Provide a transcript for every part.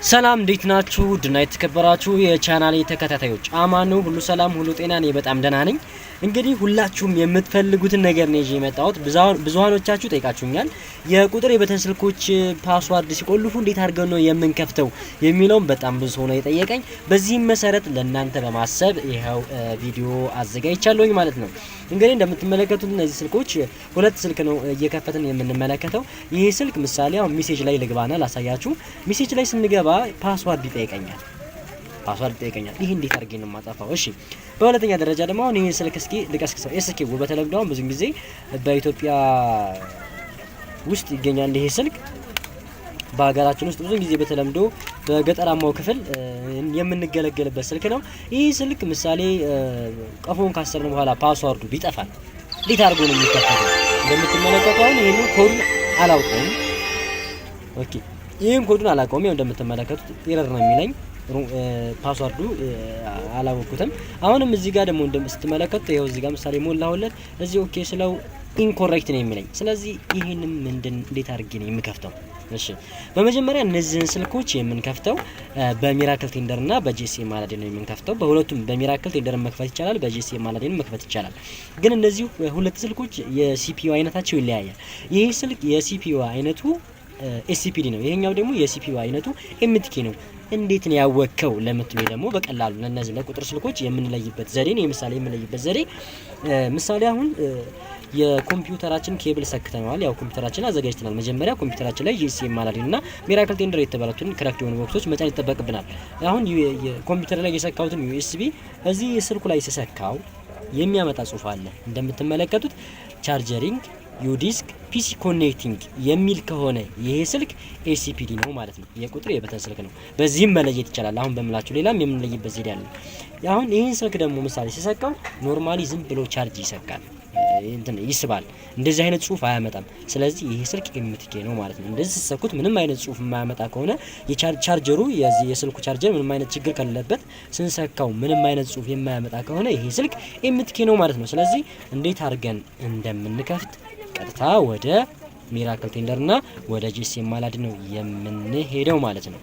ሰላም እንዴት ናችሁ? ድና የተከበራችሁ የቻናሌ ተከታታዮች አማኑ ሁሉ ሰላም ሁሉ ጤና ነኝ በጣም ደህና ነኝ። እንግዲህ ሁላችሁም የምትፈልጉትን ነገር ነው ይዤ የመጣሁት። ብዙሃኖቻችሁ ጠይቃችሁኛል የቁጥር የበተን ስልኮች ፓስዋርድ ሲቆልፉ እንዴት አድርገው ነው የምንከፍተው የሚለውን በጣም ብዙ ሆነ የጠየቀኝ። በዚህም መሰረት ለእናንተ በማሰብ ይሄው ቪዲዮ አዘጋጅቻለሁኝ ማለት ነው። እንግዲህ እንደምትመለከቱት እነዚህ ስልኮች ሁለት ስልክ ነው እየከፈትን የምንመለከተው። ይሄ ስልክ ምሳሌ አሁን ሜሴጅ ላይ ልግባና ላሳያችሁ። ሜሴጅ ላይ ስንገባ ፓስዋርድ ይጠይቀኛል። ይሄ እንዴት አድርጌ ነው የማጠፋው? እሺ በሁለተኛ ደረጃ ደግሞ አሁን ይሄን ስልክ እስኪ ልቀስቅሰው። እስኪ በተለምዶ ብዙ ጊዜ በኢትዮጵያ ውስጥ ይገኛል ይሄ ስልክ። በሀገራችን ውስጥ ብዙ ጊዜ በተለምዶ በገጠራማው ክፍል የምንገለገልበት ስልክ ነው። ይሄ ስልክ ምሳሌ ቀፎን ካሰርን በኋላ ፓስዋርዱ ቢጠፋል እንዴት አድርጎ ነው የሚከፈተው? እንደምትመለከቱት አሁን ይሄን ኮድ አላውቀውም። ኦኬ ይሄን ኮዱን አላውቀውም። ያው እንደምትመለከቱት ኤረር ነው የሚለኝ ፓስዋርዱ አላወቁትም። አሁንም እዚህ ጋር ደግሞ እንደምትመለከቱት ይሄው እዚህ ጋር ምሳሌ ሞላሁለት። እዚህ ኦኬ ስለው ኢንኮሬክት ነው የሚለኝ። ስለዚህ ይሄንን እንዴት አድርጌ ነው የምከፍተው? እሺ በመጀመሪያ እነዚህን ስልኮች የምንከፍተው በሚራክል ቴንደር እና በጂኤስኤም አላዲን ነው የምንከፍተው። በሁለቱም በሚራክል ቴንደር መክፈት ይቻላል፣ በጂኤስኤም አላዲን መክፈት ይቻላል። ግን እነዚህ ሁለት ስልኮች የሲፒዩ አይነታቸው ይለያያል። ይሄ ስልክ የሲፒዩ አይነቱ ኤስሲፒዲ ነው፣ ይሄኛው ደግሞ የሲፒዩ አይነቱ ኤምቲኬ ነው። እንዴት ነው ያወከው ለምትሉ ደግሞ በቀላሉ ለነዚህ ለቁጥር ስልኮች የምንለይበት ዘዴ ነው። የምሳሌ የምንለይበት ዘዴ ምሳሌ አሁን የኮምፒውተራችን ኬብል ሰክተናል። ያው ኮምፒውተራችን አዘጋጅተናል። መጀመሪያ ኮምፒውተራችን ላይ ጂኤስኤም አላዲን እና ሚራክል ቴንደር የተባሉትን ክራክት የሆኑ ቦክሶች መጫን ይጠበቅብናል። አሁን የኮምፒውተር ላይ የሰካውትን ዩኤስቢ እዚህ ስልኩ ላይ ሲሰካው የሚያመጣ ጽሁፍ አለ እንደምትመለከቱት ቻርጀሪንግ ዩዲስክ ፒሲ ኮኔክቲንግ የሚል ከሆነ ይሄ ስልክ ኤሲፒዲ ነው ማለት ነው። የቁጥር የበተን ስልክ ነው። በዚህም መለየት ይቻላል። አሁን በምላችሁ ሌላም የምንለይበት ዘዴ አለ። አሁን ይሄን ስልክ ደግሞ ምሳሌ ሲሰካው ኖርማሊ ዝም ብሎ ቻርጅ ይሰካል፣ ይስባል። እንደዚህ አይነት ጽሁፍ አያመጣም። ስለዚህ ይሄ ስልክ ኤምቲኬ ነው ማለት ነው። እንደዚህ ሲሰኩት ምንም አይነት ጽሁፍ የማያመጣ ከሆነ የቻርጀሩ የስልኩ ቻርጀር ምንም አይነት ችግር ከሌለበት ስንሰካው ምንም አይነት ጽሁፍ የማያመጣ ከሆነ ይሄ ስልክ ኤምቲኬ ነው ማለት ነው። ስለዚህ እንዴት አድርገን እንደምንከፍት ቀጥታ ወደ ሚራክል ቴንደር እና ወደ ጂኤስኤም አላዲን ነው የምንሄደው ማለት ነው።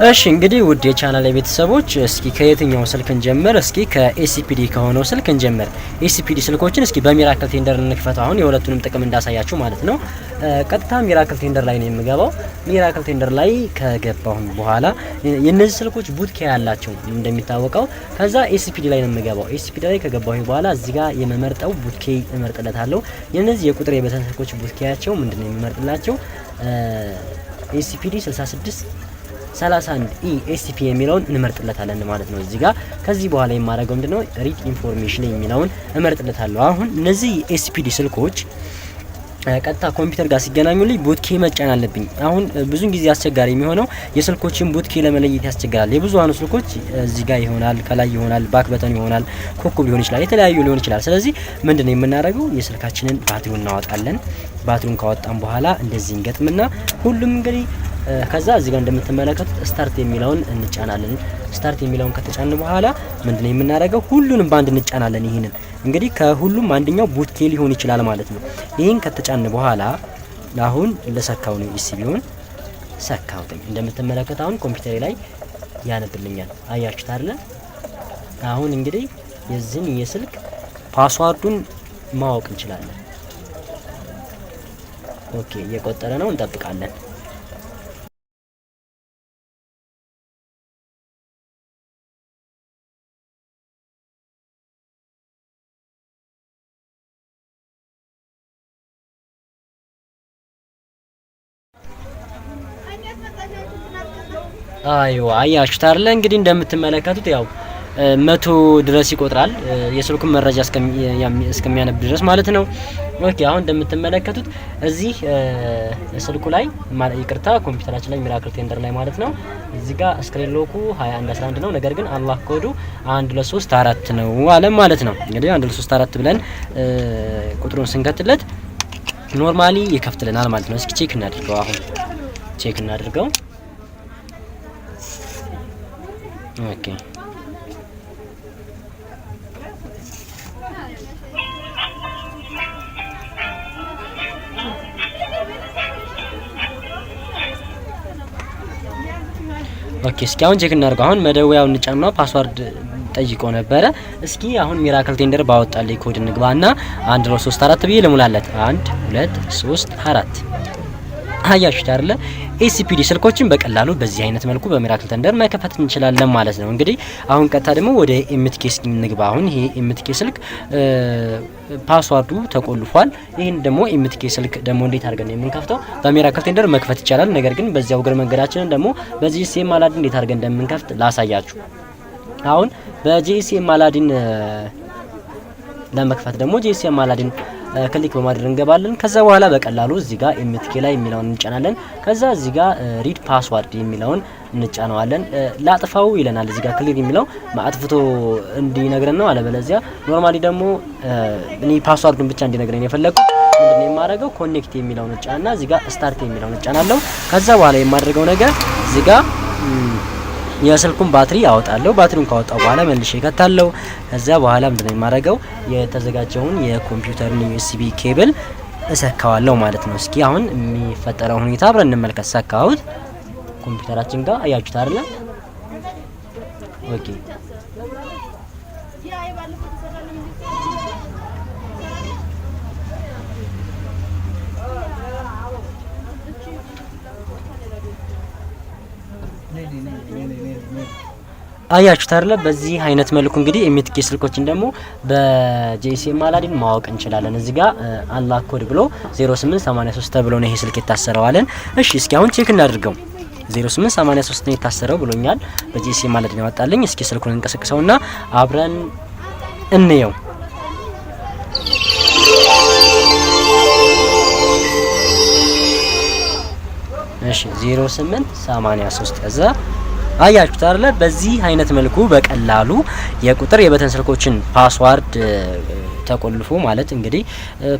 እሺ እንግዲህ ውድ የቻናል ቤተሰቦች እስኪ ከየትኛው ስልክ እንጀምር? እስኪ ከኤሲፒዲ ከሆነው ስልክ እንጀምር። ኤሲፒዲ ስልኮችን እስኪ በሚራክል ቴንደር እንክፈት። አሁን የሁለቱንም ጥቅም እንዳሳያችሁ ማለት ነው። ቀጥታ ሚራክል ቴንደር ላይ ነው የምገባው። ሚራክል ቴንደር ላይ ከገባሁ በኋላ የነዚህ ስልኮች ቡትኬ ያላቸው እንደሚታወቀው፣ ከዛ ኤሲፒዲ ላይ ነው የምገባው። ኤሲፒዲ ላይ ከገባሁ በኋላ እዚህ ጋር የመመርጠው ቡትኬ እመርጥለታለሁ። የነዚህ የቁጥር የበተን ስልኮች ቡትኬያቸው ምንድነው የምመርጥላቸው? ኤሲፒዲ 61 ኤሲፒ የሚለውን እንመርጥለታለን ማለት ነው እዚህ ጋር። ከዚህ በኋላ የማደርገው ምንድነው ሪድ ኢንፎርሜሽን የሚለውን እመርጥለታለሁ። አሁን እነዚህ ኤሲፒዲ ስልኮች ቀጥታ ኮምፒውተር ጋር ሲገናኙልኝ ቡትኬ መጫን አለብኝ። አሁን ብዙን ጊዜ አስቸጋሪ የሚሆነው የስልኮችን ቡትኬ ለመለየት ያስቸግራል። የብዙሃኑ ስልኮች እዚህ ጋር ይሆናል፣ ከላይ ይሆናል፣ ባክ በተን ይሆናል፣ ኮከብ ሊሆን ይችላል፣ የተለያዩ ሊሆን ይችላል። ስለዚህ ምንድነው የምናደርገው የስልካችንን ባትሪውን እናወጣለን። ባትሪውን ካወጣን በኋላ እንደዚህ እንገጥምና ሁሉም እንግዲህ ከዛ እዚህ ጋር እንደምትመለከቱት ስታርት የሚለውን እንጫናለን። ስታርት የሚለውን ከተጫን በኋላ ምንድነው የምናደርገው ሁሉንም ባንድ እንጫናለን። ይሄንን እንግዲህ ከሁሉም አንደኛው ቡትኬ ሊሆን ይችላል ማለት ነው። ይሄን ከተጫን በኋላ አሁን ለሰካው ነው ኢሲቢውን ሰካውት። እንደምትመለከቱት አሁን ኮምፒውተር ላይ ያነብልኛል። አያችሁት አይደል? አሁን እንግዲህ የዚህን የስልክ ፓስዋርዱን ማወቅ እንችላለን። ኦኬ እየቆጠረ ነው፣ እንጠብቃለን። አያችሁት አይደል? እንግዲህ እንደምትመለከቱት ያው 100 ድረስ ይቆጥራል የስልኩን መረጃ እስከሚያነብ ድረስ ማለት ነው። ኦኬ አሁን እንደምትመለከቱት እዚህ ስልኩ ላይ ይቅርታ ኮምፒውተራችን ላይ ሚራክል ቴንደር ላይ ማለት ነው እዚህ ጋር ስክሪን ሎኩ 2111 ነው። ነገር ግን አላህ ኮዱ 1234 ነው አለ ማለት ነው። እንግዲህ 1234 ብለን ቁጥሩን ስንከትለት ኖርማሊ ይከፍትልናል ማለት ነው። እስኪ ቼክ እናድርገው። አሁን ቼክ እናድርገው። ኦኬ ኦኬ እስኪ አሁን ቼክ እናድርገው። አሁን መደወያውን እንጫንና ፓስዋርድ ጠይቆ ነበረ። እስኪ አሁን ሚራክል ቴንደር ባወጣልኝ ኮድ እንግባና 1 2 3 4 ብዬ ልሙላለት 1 2 3 4 አያችሁት አይደለ? ኤሲፒዲ ስልኮችን በቀላሉ በዚህ አይነት መልኩ በሚራክል ቴንደር መከፈት እንችላለን ማለት ነው። እንግዲህ አሁን ቀጥታ ደግሞ ወደ ኤምቲኬ እንግባ። አሁን ይሄ ኤምቲኬ ስልክ ፓስዋርዱ ተቆልፏል። ይሄን ደግሞ ኤምቲኬ ስልክ ደግሞ እንዴት አድርገን ነው የምንከፍተው? በሚራክል ቴንደር መክፈት ይቻላል። ነገር ግን በዚያው እግር መንገዳችንን ደግሞ በጂኤስኤም አላዲን እንዴት አድርገን እንደምንከፍት ላሳያችሁ። አሁን በጂኤስኤም አላዲን ለመክፈት ደግሞ ጂኤስኤም አላዲን ክሊክ በማድረግ እንገባለን። ከዛ በኋላ በቀላሉ እዚህ ጋር ኤምቲኬ ላይ የሚለውን እንጫናለን። ከዛ እዚህ ጋር ሪድ ፓስዋርድ የሚለውን እንጫናዋለን። ላጥፋው ይለናል። እዚህ ጋር ክሊር የሚለው አጥፍቶ እንዲነግረን ነው። አለበለዚያ ኖርማሊ ደግሞ እኔ ፓስዋርዱን ብቻ እንዲነግረን የፈለኩት ምንድነው የማደርገው? ኮኔክት የሚለውን እንጫናና እዚህ ጋር ስታርት የሚለውን እንጫናለሁ። ከዛ በኋላ የማደርገው ነገር እዚህ ጋር የስልኩን ባትሪ አወጣለሁ። ባትሪውን ካወጣው በኋላ መልሼ እከታለሁ። ከዛ በኋላ ምንድነው የማደርገው? የተዘጋጀውን የኮምፒውተርን ዩኤስቢ ኬብል እሰካዋለሁ ማለት ነው። እስኪ አሁን የሚፈጠረው ሁኔታ አብረን እንመልከት። ሰካሁት ኮምፒውተራችን ጋር አያችሁት አይደል? ኦኬ አያችሁት አይደል? በዚህ አይነት መልኩ እንግዲህ ኤምቲኬ ስልኮችን ደግሞ በጂኤስኤም አላዲን ማወቅ እንችላለን። እዚህ ጋር አንላክ ኮድ ብሎ 0883 ተብሎ ነው ይሄ ስልክ የታሰረው አለን። እሺ እስኪ አሁን ቼክ እናድርገው። 0883 ነው የታሰረው ብሎኛል። በጂኤስኤም አላዲን ያወጣልኝ። እስኪ ስልኩን እንቀሰቅሰውና አብረን እንየው። እሺ 0883 ከዛ አያችሁት አይደል? በዚህ አይነት መልኩ በቀላሉ የቁጥር የበተን ስልኮችን ፓስዋርድ ተቆልፎ ማለት እንግዲህ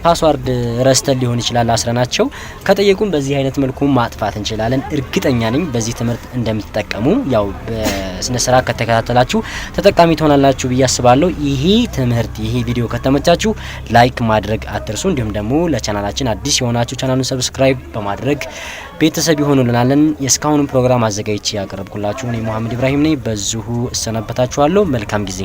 ፓስዋርድ ረስተን ሊሆን ይችላል አስረናቸው ከጠየቁን በዚህ አይነት መልኩ ማጥፋት እንችላለን። እርግጠኛ ነኝ በዚህ ትምህርት እንደምትጠቀሙ ያው በስነ ስርዓት ከተከታተላችሁ ተጠቃሚ ትሆናላችሁ ብዬ አስባለሁ። ይሄ ትምህርት ይሄ ቪዲዮ ከተመቻችሁ ላይክ ማድረግ አትርሱ። እንዲሁም ደግሞ ለቻናላችን አዲስ የሆናችሁ ቻናሉን ሰብስክራይብ በማድረግ ቤተሰብ ይሆኑልናለን። የስካሁን ፕሮግራም አዘጋጅቼ ያቀርብኩላችሁ እኔ መሐመድ ኢብራሂም ነኝ። በዚሁ እሰናበታችኋለሁ። መልካም ጊዜ